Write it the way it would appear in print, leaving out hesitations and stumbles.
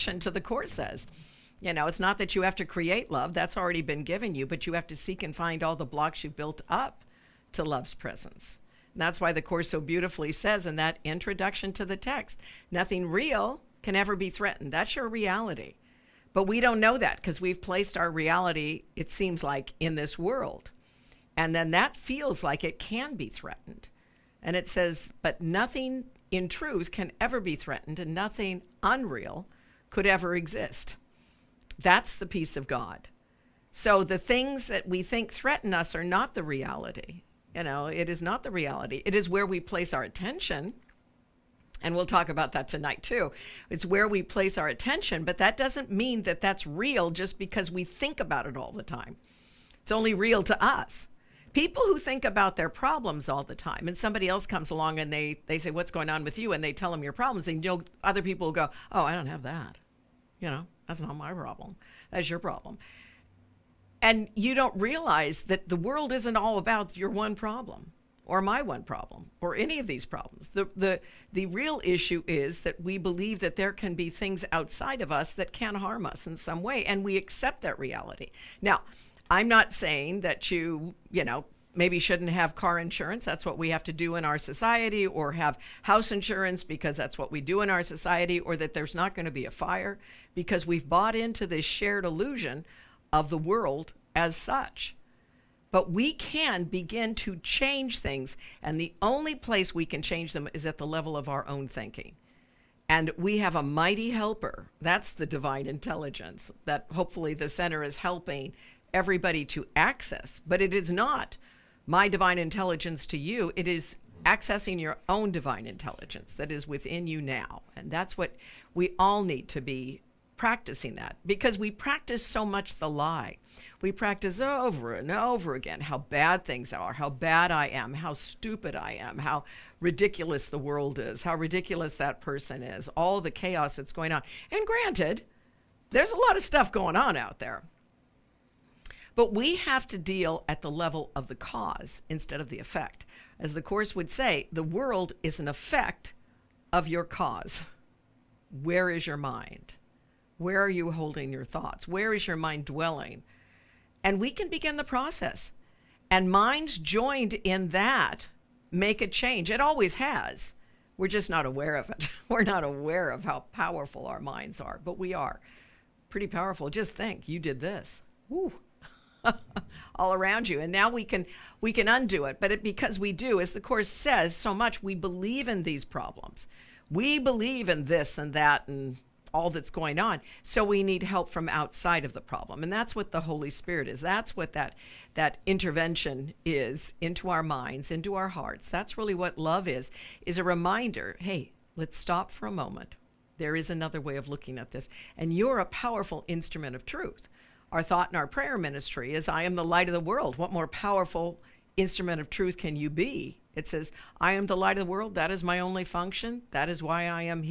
to the Course says. It's not that you have to create love. That's already been given you, but you have to seek and find all the blocks you've built up to love's presence. And that's why the Course so beautifully says in that introduction to the text, nothing real can ever be threatened. That's your reality. But we don't know that because we've placed our reality, it seems like, in this world. And then that feels like it can be threatened. And it says, but nothing in truth can ever be threatened, and nothing unreal could ever exist. That's the peace of God. So the things that we think threaten us are not the reality. It is not the reality. It is where we place our attention. And we'll talk about that tonight too. It's where we place our attention, but that doesn't mean that that's real just because we think about it all the time. It's only real to us. People who think about their problems all the time, and somebody else comes along and they say, what's going on with you? And they tell them your problems, and other people will go, oh, I don't have that. That's not my problem. That's your problem. And you don't realize that the world isn't all about your one problem or my one problem or any of these problems. The real issue is that we believe that there can be things outside of us that can harm us in some way, and we accept that reality. Now, I'm not saying that you maybe shouldn't have car insurance. That's what we have to do in our society, or have house insurance because that's what we do in our society, or that there's not going to be a fire because we've bought into this shared illusion of the world as such. But we can begin to change things, and the only place we can change them is at the level of our own thinking. And we have a mighty helper. That's the divine intelligence that hopefully the center is helping everybody to access. But it is not my divine intelligence to you. It is accessing your own divine intelligence that is within you now. And that's what we all need to be practicing, that because we practice so much the lie. We practice over and over again how bad things are, how bad I am, how stupid I am, how ridiculous the world is, how ridiculous that person is, all the chaos that's going on. And granted, there's a lot of stuff going on out there. But we have to deal at the level of the cause instead of the effect. As the Course would say, the world is an effect of your cause. Where is your mind? Where are you holding your thoughts? Where is your mind dwelling? And we can begin the process. And minds joined in that make a change. It always has. We're just not aware of it. We're not aware of how powerful our minds are, but we are pretty powerful. Just think, you did this. Woo. All around you. And now we can undo it. But because we do, as the Course says so much, we believe in these problems. We believe in this and that and all that's going on. So we need help from outside of the problem. And that's what the Holy Spirit is. That's what that intervention is into our minds, into our hearts. That's really what love is a reminder. Hey, let's stop for a moment. There is another way of looking at this. And you're a powerful instrument of truth. Our thought in our prayer ministry is, I am the light of the world. What more powerful instrument of truth can you be? It says, I am the light of the world. That is my only function. That is why I am here.